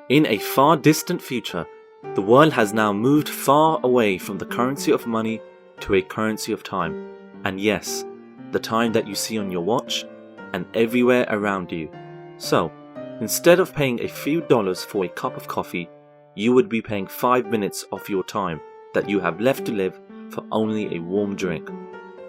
In a far distant future, the world has now moved far away from the currency of money to a currency of time. And yes, the time that you see on your watch and everywhere around you. So, instead of paying a few dollars for a cup of coffee, you would be paying 5 minutes of your time that you have left to live for only a warm drink.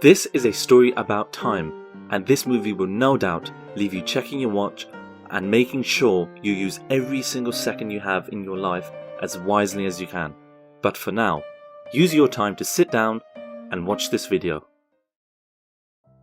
This is a story about time, and this movie will no doubt leave you checking your watch and making sure you use every single second you have in your life as wisely as you can. But for now, use your time to sit down and watch this video.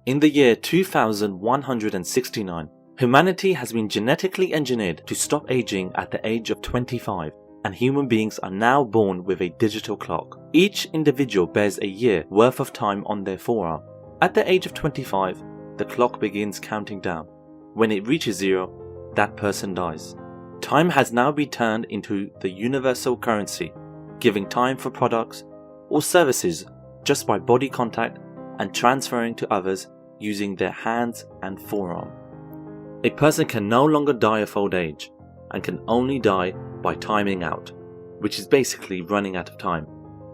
In the year 2169, humanity has been genetically engineered to stop aging at the age of 25, and human beings are now born with a digital clock. Each individual bears a year worth of time on their forearm. At the age of 25, the clock begins counting down. When it reaches 0, that person dies. Time has now been turned into the universal currency, giving time for products or services just by body contact and transferring to others using their hands and forearm. A person can no longer die of old age and can only die by timing out, which is basically running out of time,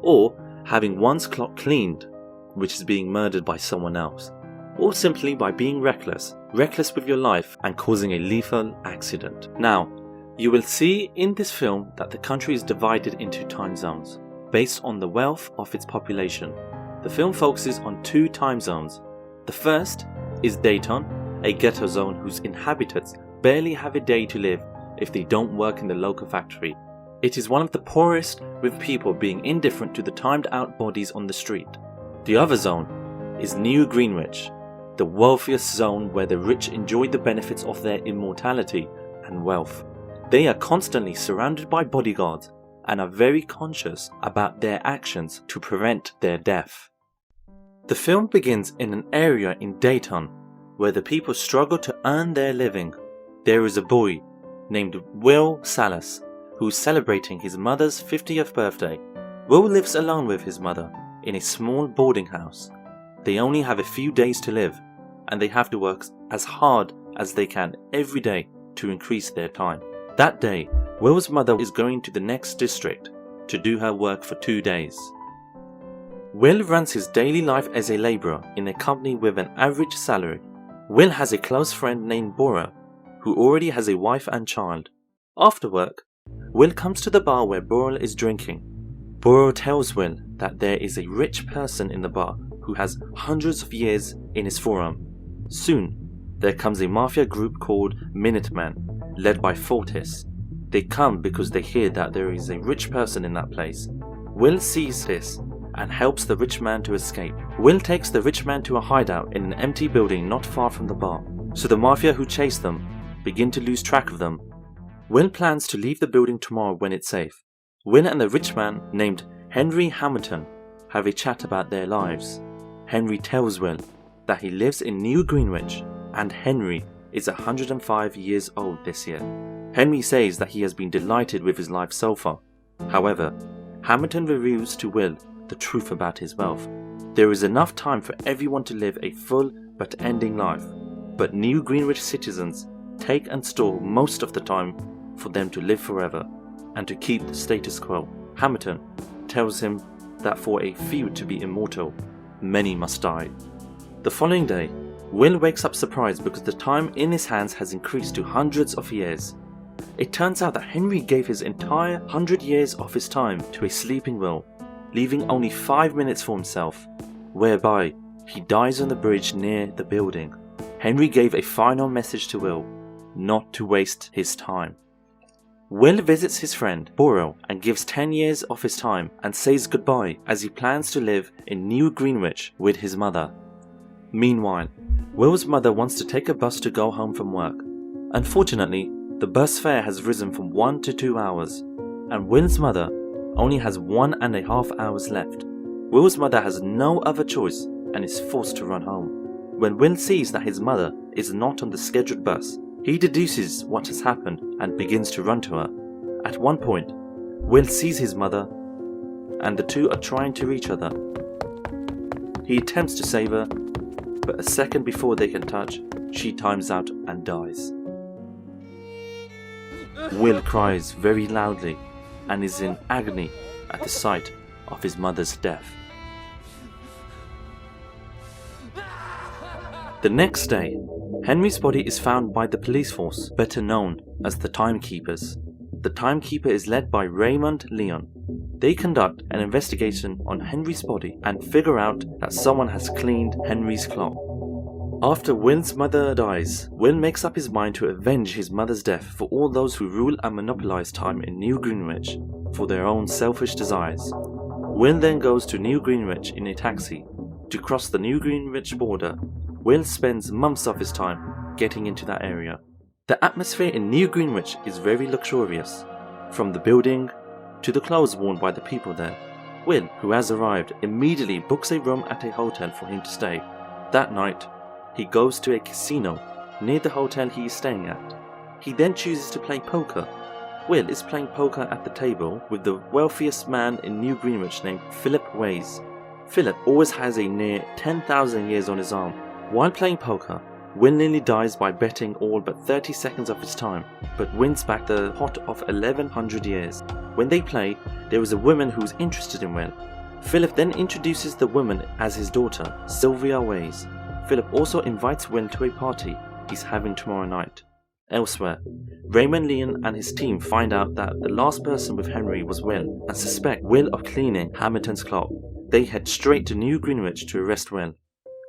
or having one's clock cleaned, which is being murdered by someone else, or simply by being reckless with your life and causing a lethal accident. Now, you will see in this film that the country is divided into time zones based on the wealth of its population. The film focuses on 2 time zones. The first is Dayton, a ghetto zone whose inhabitants barely have a day to live if they don't work in the local factory. It is one of the poorest, with people being indifferent to the timed out bodies on the street. The other zone is New Greenwich, the wealthiest zone where the rich enjoy the benefits of their immortality and wealth. They are constantly surrounded by bodyguards and are very conscious about their actions to prevent their death. The film begins in an area in Dayton where the people struggle to earn their living. There is a boy named Will Salas who is celebrating his mother's 50th birthday. Will lives alone with his mother in a small boarding house. They only have a few days to live, and they have to work as hard as they can every day to increase their time. That day, Will's mother is going to the next district to do her work for 2 days. Will runs his daily life as a labourer in a company with an average salary. Will has a close friend named Bora, who already has a wife and child. After work, Will comes to the bar where Bora is drinking. Bora tells Will that there is a rich person in the bar who has hundreds of years in his forearm. Soon, there comes a mafia group called Minutemen, led by Fortis. They come because they hear that there is a rich person in that place. Will sees this and helps the rich man to escape. Will takes the rich man to a hideout in an empty building not far from the bar, so the mafia who chase them begin to lose track of them. Will plans to leave the building tomorrow when it's safe. Will and the rich man named Henry Hamilton have a chat about their lives. Henry tells Will that he lives in New Greenwich and Henry is 105 years old this year. Henry says that he has been delighted with his life so far. However, Hamilton reveals to Will the truth about his wealth. There is enough time for everyone to live a full but ending life, but New Greenwich citizens take and store most of the time for them to live forever and to keep the status quo. Hamilton tells him that for a few to be immortal, many must die. The following day, Will wakes up surprised because the time in his hands has increased to hundreds of years. It turns out that Henry gave his entire 100 years of his time to a sleeping Will, leaving only 5 minutes for himself, whereby he dies on the bridge near the building. Henry gave a final message to Will, not to waste his time. Will visits his friend, Boro, and gives 10 years of his time and says goodbye as he plans to live in New Greenwich with his mother. Meanwhile, Will's mother wants to take a bus to go home from work. Unfortunately, the bus fare has risen from 1 to 2 hours, and Will's mother only has 1.5 hours left. Will's mother has no other choice and is forced to run home. When Will sees that his mother is not on the scheduled bus, he deduces what has happened and begins to run to her. At one point, Will sees his mother and the two are trying to reach other. He attempts to save her, but a second before they can touch, she times out and dies. Will cries very loudly and is in agony at the sight of his mother's death. The next day, Henry's body is found by the police force, better known as the Timekeepers. The Timekeeper is led by Raymond Leon. They conduct an investigation on Henry's body and figure out that someone has cleaned Henry's clock. After Will's mother dies, Will makes up his mind to avenge his mother's death for all those who rule and monopolize time in New Greenwich for their own selfish desires. Will then goes to New Greenwich in a taxi. To cross the New Greenwich border, Will spends months of his time getting into that area. The atmosphere in New Greenwich is very luxurious, from the building to the clothes worn by the people there. Will, who has arrived, immediately books a room at a hotel for him to stay. That night, he goes to a casino near the hotel he is staying at. He then chooses to play poker. Will is playing poker at the table with the wealthiest man in New Greenwich named Philip Ways. Philip always has a near 10,000 years on his arm. While playing poker, Will nearly dies by betting all but 30 seconds of his time, but wins back the pot of 1100 years. When they play, there is a woman who is interested in Will. Philip then introduces the woman as his daughter, Sylvia Ways. Philip also invites Will to a party he's having tomorrow night. Elsewhere, Raymond Leon and his team find out that the last person with Henry was Will and suspect Will of cleaning Hamilton's clock. They head straight to New Greenwich to arrest Will.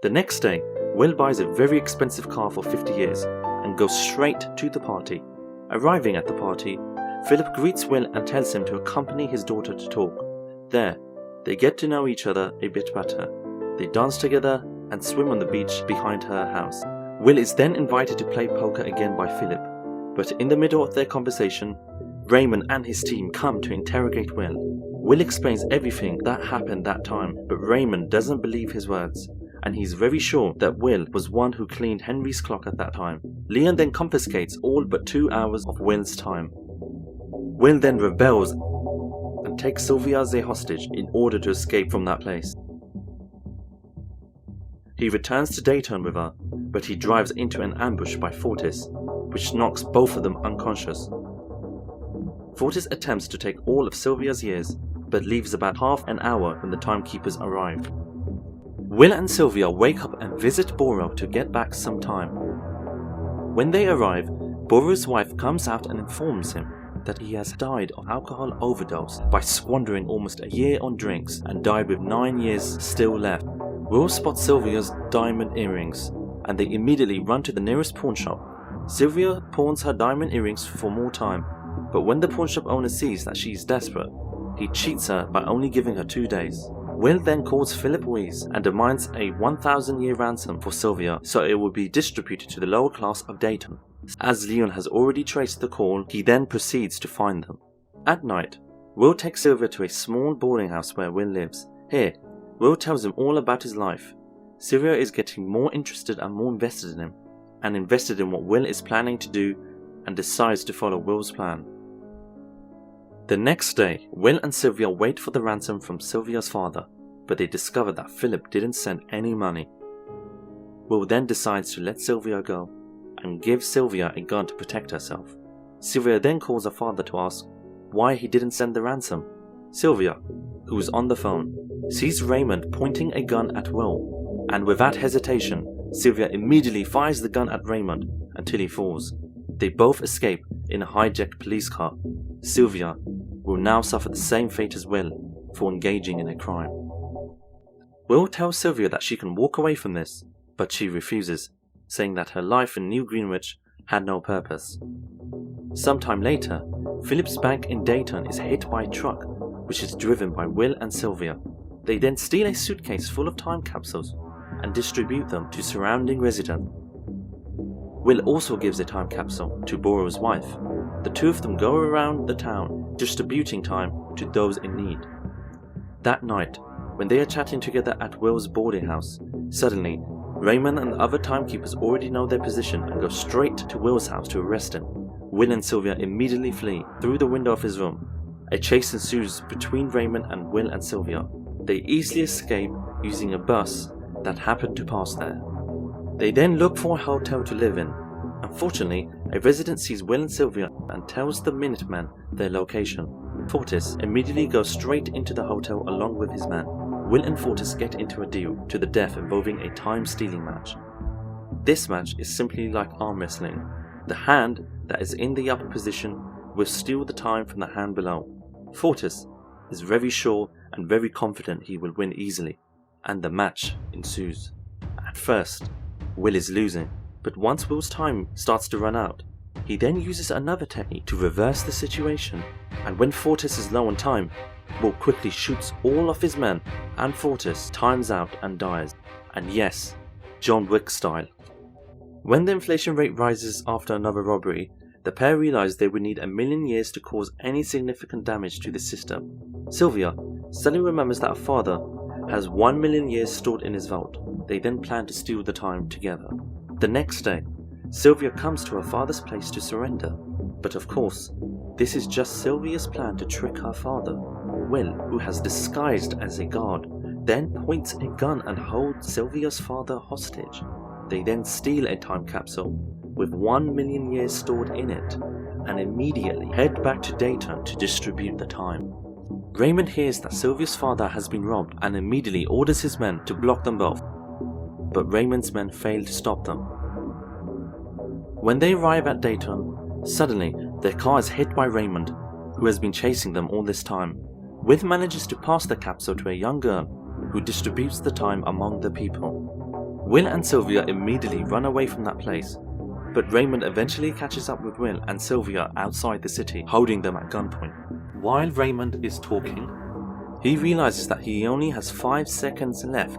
The next day, Will buys a very expensive car for 50 years and goes straight to the party. Arriving at the party, Philip greets Will and tells him to accompany his daughter to talk. There, they get to know each other a bit better. They dance together and swim on the beach behind her house. Will is then invited to play poker again by Philip, but in the middle of their conversation, Raymond and his team come to interrogate Will. Will explains everything that happened that time, but Raymond doesn't believe his words, and he's very sure that Will was one who cleaned Henry's clock at that time. Leon then confiscates all but 2 hours of Will's time. Will then rebels and takes Sylvia as a hostage in order to escape from that place. He returns to Dayton with her, but he drives into an ambush by Fortis, which knocks both of them unconscious. Fortis attempts to take all of Sylvia's years, but leaves about half an hour when the Timekeepers arrive. Will and Sylvia wake up and visit Boro to get back some time. When they arrive, Boro's wife comes out and informs him that he has died of alcohol overdose by squandering almost a year on drinks and died with 9 years still left. Will spots Sylvia's diamond earrings, and they immediately run to the nearest pawn shop. Sylvia pawns her diamond earrings for more time, but when the pawn shop owner sees that she is desperate, he cheats her by only giving her 2 days. Will then calls Philip Wees and demands a 1,000-year ransom for Sylvia so it will be distributed to the lower class of Dayton. As Leon has already traced the call, he then proceeds to find them. At night, Will takes Sylvia to a small boarding house where Will lives. Here, Will tells him all about his life. Sylvia is getting more interested and more invested in him, and invested in what Will is planning to do, and decides to follow Will's plan. The next day, Will and Sylvia wait for the ransom from Sylvia's father, but they discover that Philip didn't send any money. Will then decides to let Sylvia go, and gives Sylvia a gun to protect herself. Sylvia then calls her father to ask why he didn't send the ransom. Sylvia, who is on the phone, sees Raymond pointing a gun at Will, and without hesitation, Sylvia immediately fires the gun at Raymond until he falls. They both escape in a hijacked police car. Sylvia will now suffer the same fate as Will for engaging in a crime. Will tells Sylvia that she can walk away from this, but she refuses, saying that her life in New Greenwich had no purpose. Sometime later, Philip's bank in Dayton is hit by a truck, which is driven by Will and Sylvia. They then steal a suitcase full of time capsules and distribute them to surrounding residents. Will also gives a time capsule to Boro's wife. The two of them go around the town distributing time to those in need. That night, when they are chatting together at Will's boarding house, suddenly Raymond and the other timekeepers already know their position and go straight to Will's house to arrest him. Will and Sylvia immediately flee through the window of his room. A chase ensues between Raymond and Will and Sylvia. They easily escape using a bus that happened to pass there. They then look for a hotel to live in. Unfortunately, A resident sees Will and Sylvia and tells the Minutemen their location. Fortis immediately goes straight into the hotel along with his men. Will and Fortis get into a deal to the death involving a time-stealing match. This match is simply like arm wrestling. The hand that is in the upper position will steal the time from the hand below. Fortis is very sure and very confident he will win easily, and the match ensues. At first, Will is losing, but once Will's time starts to run out, he then uses another technique to reverse the situation, and when Fortis is low on time, Will quickly shoots all of his men, and Fortis times out and dies. And yes, John Wick style. When the inflation rate rises after another robbery, the pair realize they would need 1,000,000 years to cause any significant damage to the system. Sylvia suddenly remembers that her father has 1,000,000 years stored in his vault. They then plan to steal the time together. The next day, Sylvia comes to her father's place to surrender. But of course, this is just Sylvia's plan to trick her father. Will, who has disguised as a guard, then points a gun and holds Sylvia's father hostage. They then steal a time capsule with 1,000,000 years stored in it, and immediately head back to Dayton to distribute the time. Raymond hears that Sylvia's father has been robbed and immediately orders his men to block them both, but Raymond's men fail to stop them. When they arrive at Dayton, suddenly their car is hit by Raymond, who has been chasing them all this time. Will manages to pass the capsule to a young girl, who distributes the time among the people. Will and Sylvia immediately run away from that place, but Raymond eventually catches up with Will and Sylvia outside the city, holding them at gunpoint. While Raymond is talking, he realizes that he only has 5 seconds left.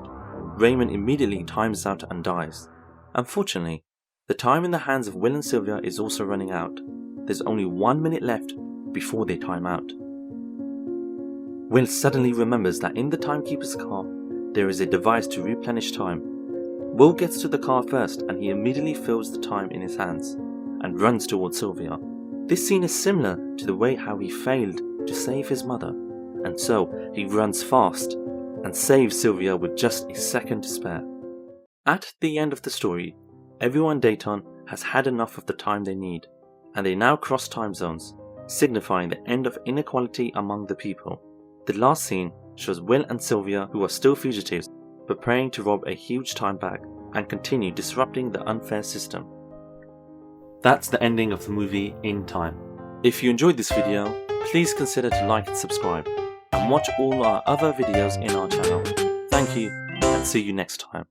Raymond immediately times out and dies. Unfortunately, the time in the hands of Will and Sylvia is also running out. There's only 1 minute left before they time out. Will suddenly remembers that in the timekeeper's car, there is a device to replenish time. Will gets to the car first and he immediately feels the time in his hands and runs towards Sylvia. This scene is similar to the way how he failed to save his mother, and so he runs fast and saves Sylvia with just a second to spare. At the end of the story, everyone in Dayton has had enough of the time they need, and they now cross time zones, signifying the end of inequality among the people. The last scene shows Will and Sylvia, who are still fugitives, preparing to rob a huge time bag and continue disrupting the unfair system. That's the ending of the movie In Time. If you enjoyed this video, please consider to like and subscribe, and watch all our other videos in our channel. Thank you, and see you next time.